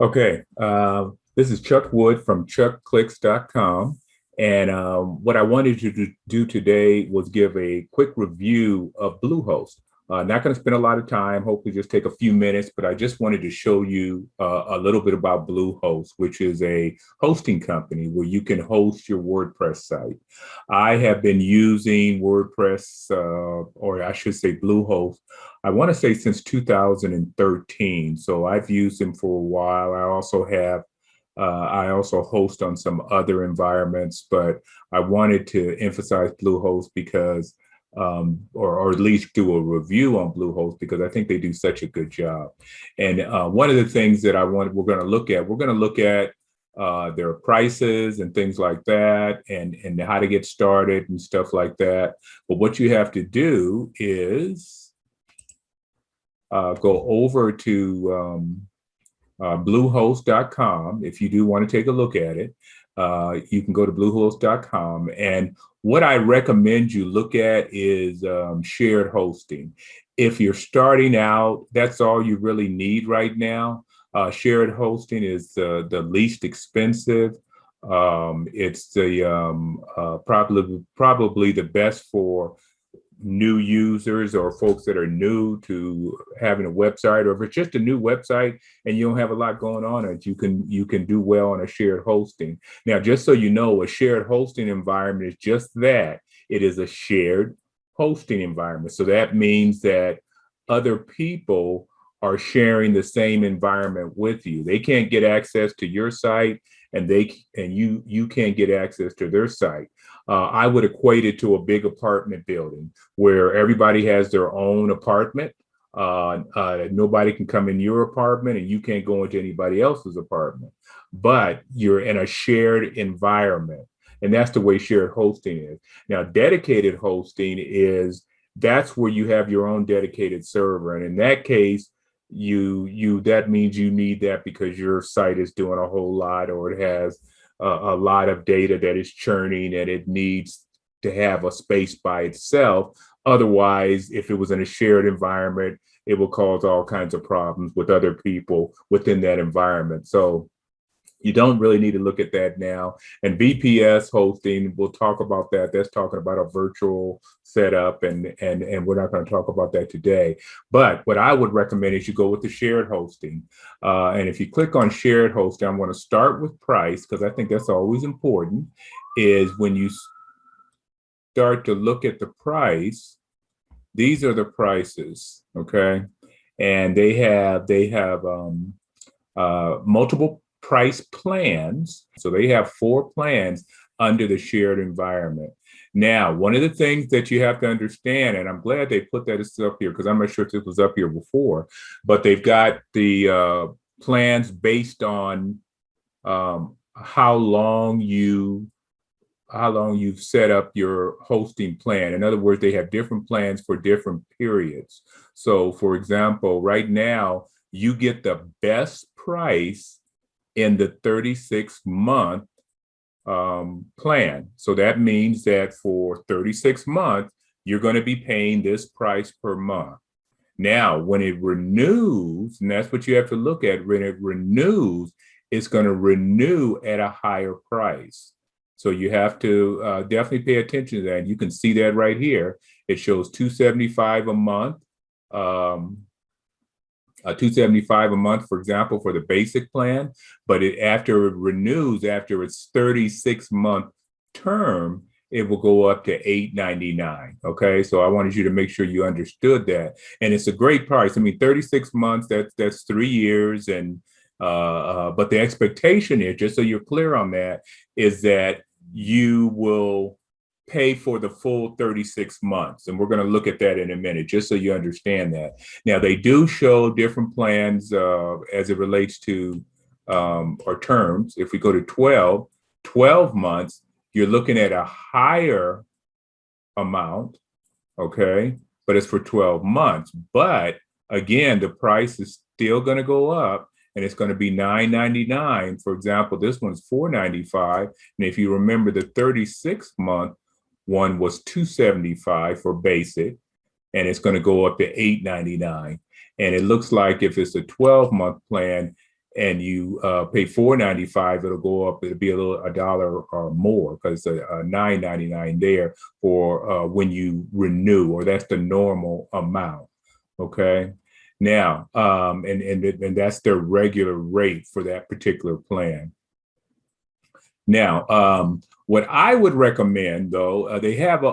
Okay, this is Chuck Wood from chuckclicks.com. And what I wanted to do today was give a quick review of BlueHost. Not going to spend a lot of time, hopefully just take a few minutes, but I just wanted to show you a little bit about BlueHost, which is a hosting company where you can host your WordPress site. I have been using WordPress, or I should say BlueHost, I want to say since 2013. So I've used them for a while. I also host on some other environments, but I wanted to emphasize Bluehost because, or at least do a review on Bluehost because I think they do such a good job. And one of the things that we're going to look at their prices and things like that, and how to get started and stuff like that. But what you have to do is go over to bluehost.com. If you do want to take a look at it, you can go to bluehost.com. And what I recommend you look at is shared hosting. If you're starting out, that's all you really need right now. Shared hosting is the least expensive. It's the probably the best for new users or folks that are new to having a website, or if it's just a new website and you don't have a lot going on it, you can do well on a shared hosting. Now, just so you know, a shared hosting environment is just that. It is a shared hosting environment. So that means that other people are sharing the same environment with you. They can't get access to your site, and you can't get access to their site. I would equate it to a big apartment building where everybody has their own apartment. Nobody can come in your apartment, and you can't go into anybody else's apartment, but you're in a shared environment. And that's the way shared hosting is. Now, dedicated hosting that's where you have your own dedicated server. And in that case, that means you need that because your site is doing a whole lot, or it has a lot of data that is churning, and it needs to have a space by itself. Otherwise, if it was in a shared environment, it will cause all kinds of problems with other people within that environment. So you don't really need to look at that now. And VPS hosting, we'll talk about that. That's talking about a virtual setup, and we're not going to talk about that today. But what I would recommend is you go with the shared hosting. And if you click on shared hosting, I'm going to start with price because I think that's always important. Is when you start to look at the price, these are the prices, okay? And they have multiple price plans. So they have 4 plans under the shared environment. Now, one of the things that you have to understand, and I'm glad they put that up here because I'm not sure if this was up here before, but they've got the plans based on how long you've set up your hosting plan. In other words, they have different plans for different periods. So, for example, right now, you get the best price in the 36-month plan. So that means that for 36 months, you're going to be paying this price per month. Now, when it renews, and that's what you have to look at, when it renews, it's going to renew at a higher price. So you have to definitely pay attention to that. And you can see that right here. It shows $275 a month. $275 a month, for example, for the basic plan, but after it renews, after its 36-month term, it will go up to $899. Okay, so I wanted you to make sure you understood that, and it's a great price. I mean, 36 months, that's 3 years, and but the expectation is, just so you're clear on that, is that you will pay for the full 36 months. And we're going to look at that in a minute, just so you understand that. Now, they do show different plans as it relates to or terms. If we go to 12 months, you're looking at a higher amount, okay? But it's for 12 months. But again, the price is still going to go up, and it's going to be $999. For example, this one's $495. And if you remember, the 36-month one was $275 for basic, and it's going to go up to $899. And it looks like if it's a 12-month plan, and you pay $4.95, it'll go up. It'll be a dollar or more because it's a $9.99 there for when you renew, or that's the normal amount. Okay. Now, and that's their regular rate for that particular plan. Now, what I would recommend, though, they have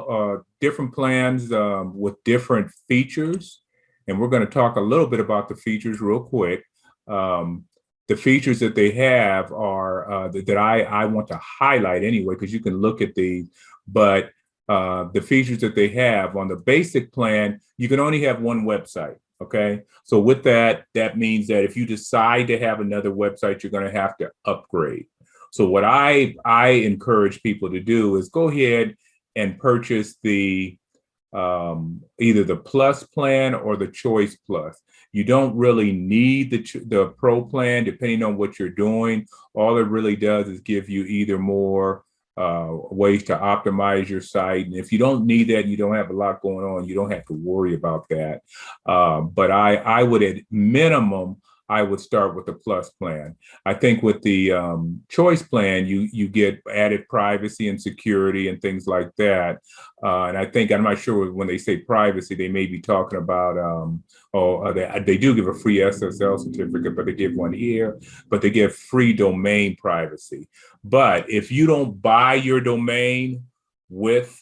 different plans with different features, and we're going to talk a little bit about the features real quick. The features that they have are that I want to highlight anyway, because you can look at these, but the features that they have on the basic plan, you can only have one website. Okay. So with that, that means that if you decide to have another website, you're going to have to upgrade. So what I encourage people to do is go ahead and purchase the either the Plus plan or the Choice Plus. You don't really need the Pro plan, depending on what you're doing. All it really does is give you either more ways to optimize your site. And if you don't need that, you don't have a lot going on, you don't have to worry about that. But I would, at minimum, I would start with the Plus plan. I think with the Choice plan, you get added privacy and security and things like that. And I think, I'm not sure when they say privacy, they may be talking about, they do give a free SSL certificate, but they give one here, but they give free domain privacy. But if you don't buy your domain with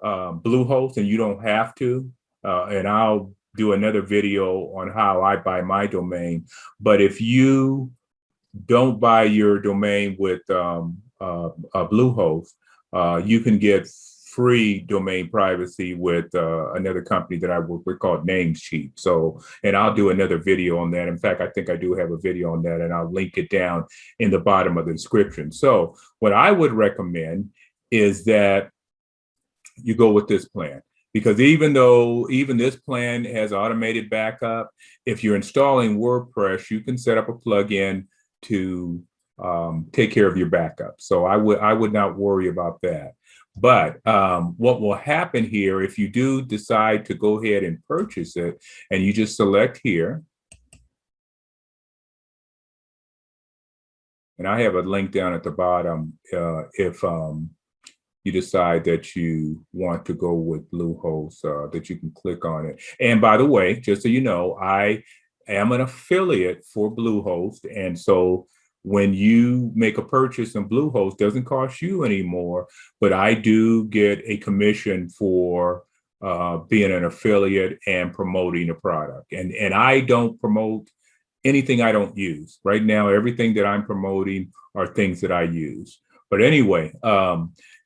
BlueHost, and you don't have to, and I'll do another video on how I buy my domain. But if you don't buy your domain with BlueHost, you can get free domain privacy with another company that I work with called Namecheap. So, and I'll do another video on that. In fact, I think I do have a video on that, and I'll link it down in the bottom of the description. So what I would recommend is that you go with this plan. Because even this plan has automated backup, if you're installing WordPress, you can set up a plugin to take care of your backup. So I would not worry about that. But what will happen here, if you do decide to go ahead and purchase it, and you just select here, and I have a link down at the bottom if you decide that you want to go with BlueHost, that you can click on it. And by the way, just so you know, I am an affiliate for BlueHost. And so when you make a purchase in BlueHost, it doesn't cost you anymore, but I do get a commission for being an affiliate and promoting a product. And I don't promote anything I don't use. Right now, everything that I'm promoting are things that I use. But anyway,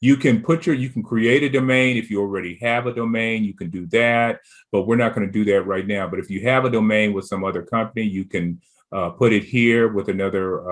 you can create a domain. If you already have a domain, you can do that, but we're not going to do that right now. But if you have a domain with some other company, you can put it here with another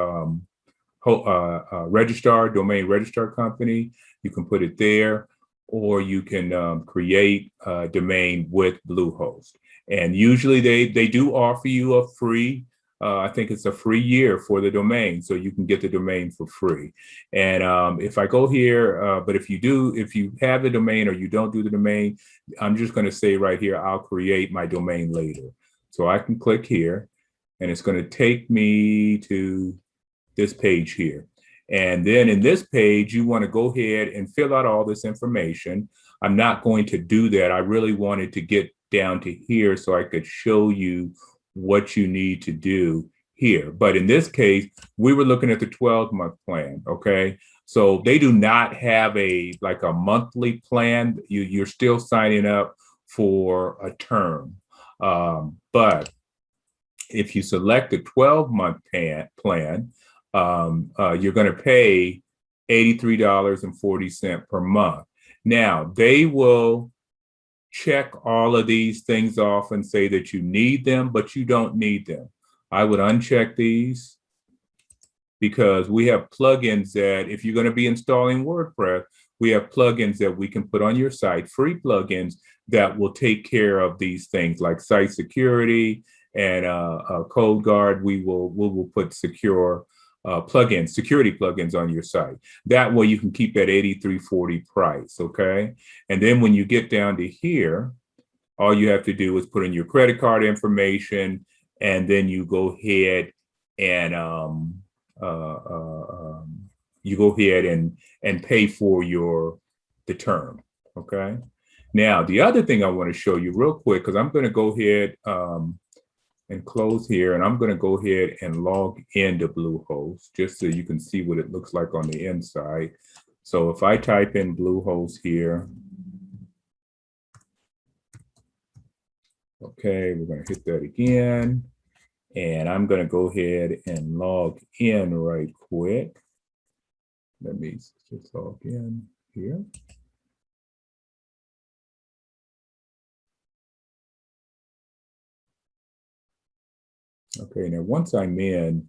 domain registrar company. You can put it there, or you can create a domain with BlueHost. And usually they do offer you a free, I think it's a free year for the domain, so you can get the domain for free. And if I go here, but if you have the domain or you don't do the domain, I'm just going to say right here, I'll create my domain later. So I can click here, and it's going to take me to this page here. And then in this page, you want to go ahead and fill out all this information. I'm not going to do that. I really wanted to get down to here so I could show you what you need to do here. But in this case, we were looking at the 12-month plan, okay? So they do not have a monthly plan. You're still signing up for a term. But if you select the 12-month plan, you're going to pay $83.40 per month. Now, they will check all of these things off and say that you need them, but you don't need them. I would uncheck these, because we have plugins that if you're going to be installing WordPress, we have plugins that we can put on your site, free plugins that will take care of these things like site security and Code Guard. We will put security plugins on your site. That way you can keep that $83.40 price, okay? And then when you get down to here, all you have to do is put in your credit card information, and then you go ahead and you go ahead and pay for the term. Okay. Now, the other thing I want to show you real quick, because I'm going to go ahead and close here, and I'm going to go ahead and log into BlueHost just so you can see what it looks like on the inside. So if I type in BlueHost here, okay, we're going to hit that again. And I'm going to go ahead and log in right quick. Let me just log in here. Okay, now once I'm in,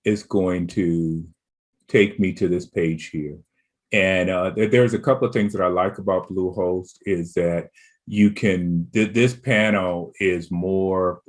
it's going to take me to this page here. And there's a couple of things that I like about BlueHost is that you can, this panel is more,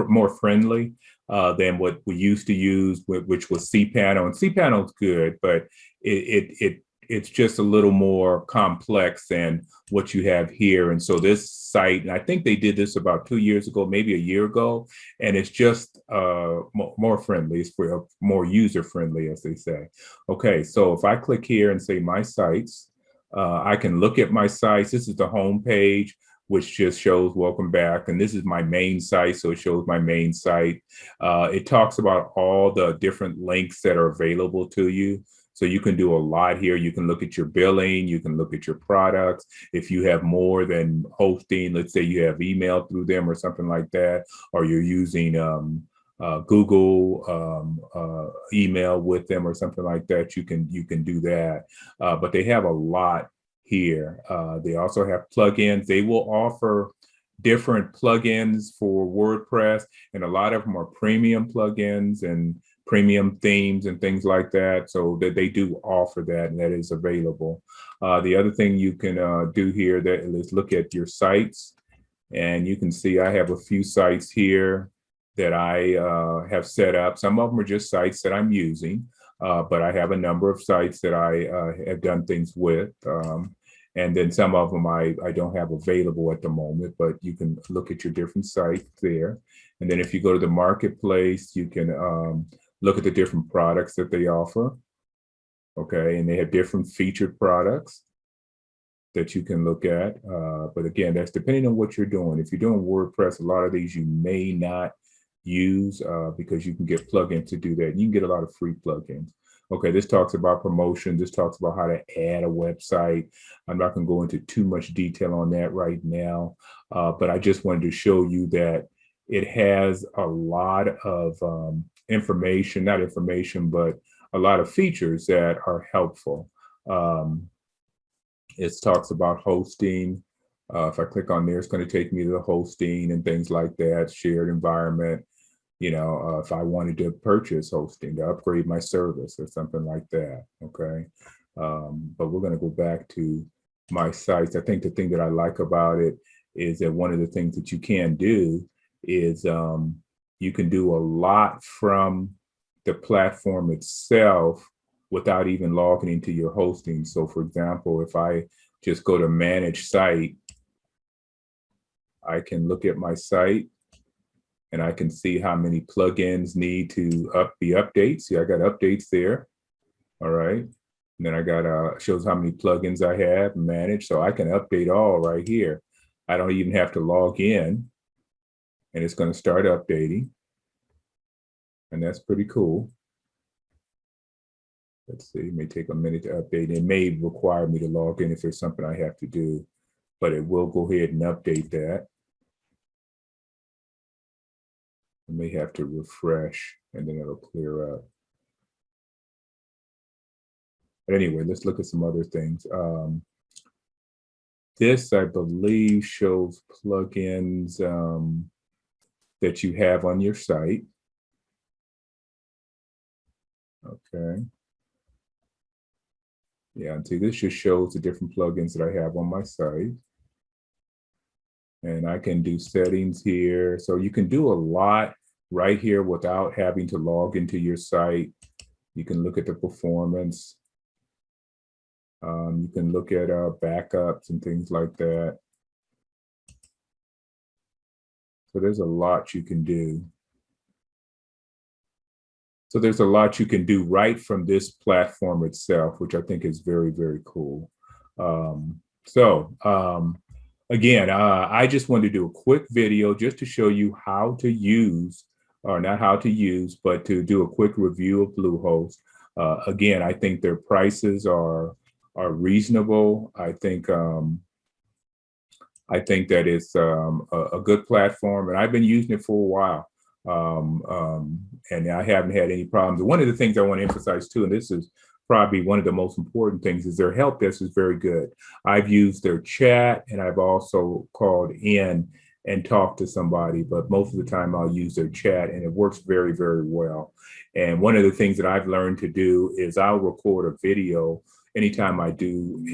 more friendly than what we used to use, which was cPanel. And cPanel is good, but it's just a little more complex than what you have here. And so this site, and I think they did this about 2 years ago, maybe a year ago, and it's just more friendly. It's more user friendly, as they say. Okay, so if I click here and say my sites, I can look at my sites. This is the home page, which just shows welcome back. And this is my main site, so it shows my main site. It talks about all the different links that are available to you. So you can do a lot here. You can look at your billing, you can look at your products. If you have more than hosting, let's say you have email through them or something like that, or you're using Google email with them or something like that, you can do that. But they have a lot here. They also have plugins. They will offer different plugins for WordPress, and a lot of them are premium plugins and premium themes and things like that. So that they do offer that, and that is available. The other thing you can do here that is look at your sites, and you can see I have a few sites here that I have set up. Some of them are just sites that I'm using, but I have a number of sites that I have done things with. And then some of them I don't have available at the moment, but you can look at your different sites there. And then if you go to the marketplace, you can look at the different products that they offer. Okay, and they have different featured products that you can look at. But again, that's depending on what you're doing. If you're doing WordPress, a lot of these you may not use because you can get plugins to do that. You can get a lot of free plugins. Okay, this talks about promotion. This talks about how to add a website. I'm not going to go into too much detail on that right now, but I just wanted to show you that it has a lot of information, not information, but a lot of features that are helpful. It talks about hosting. If I click on there, it's going to take me to the hosting and things like that, shared environment. You know, if I wanted to purchase hosting to upgrade my service or something like that, okay? But we're going to go back to my sites. I think the thing that I like about it is that one of the things that you can do is you can do a lot from the platform itself without even logging into your hosting. So for example, if I just go to manage site, I can look at my site and I can see how many plugins need to be updates. See, I got updates there. All right. And then I got shows how many plugins I have managed. So I can update all right here. I don't even have to log in, and it's going to start updating. And that's pretty cool. Let's see, it may take a minute to update. It may require me to log in if there's something I have to do, but it will go ahead and update that. I may have to refresh and then it'll clear up. But anyway, let's look at some other things. This, I believe, shows plugins that you have on your site. Okay. Yeah, and see, this just shows the different plugins that I have on my site. And I can do settings here. So you can do a lot right here without having to log into your site. You can look at the performance. You can look at backups and things like that. So there's a lot you can do. So there's a lot you can do right from this platform itself, which I think is very, very cool. Again, I just wanted to do a quick video just to show you how to use, or not how to use, but to do a quick review of BlueHost. Again, I think their prices are reasonable. I think that it's a good platform, and I've been using it for a while. And I haven't had any problems. One of the things I want to emphasize too, and this is probably one of the most important things, is their help desk is very good. I've used their chat, and I've also called in and talked to somebody, but most of the time I'll use their chat, and it works very, very well. And one of the things that I've learned to do is I'll record a video anytime I do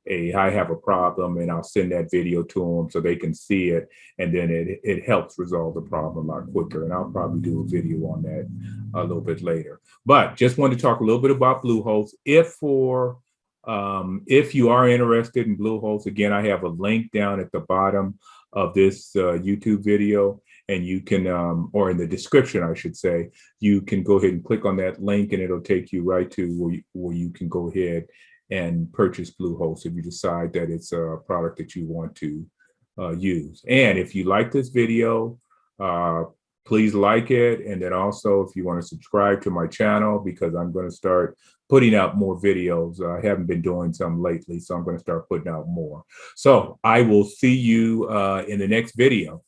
I have a problem, and I'll send that video to them so they can see it, and then it helps resolve the problem a lot quicker. And I'll probably do a video on that a little bit later. But just wanted to talk a little bit about BlueHost. If you are interested in BlueHost, again, I have a link down at the bottom of this YouTube video, and you can, or in the description, I should say, you can go ahead and click on that link, and it'll take you right to where you can go ahead and purchase BlueHost if you decide that it's a product that you want to use. And if you like this video, please like it. And then also, if you want to subscribe to my channel, because I'm going to start putting out more videos. I haven't been doing some lately, so I'm going to start putting out more. So I will see you in the next video.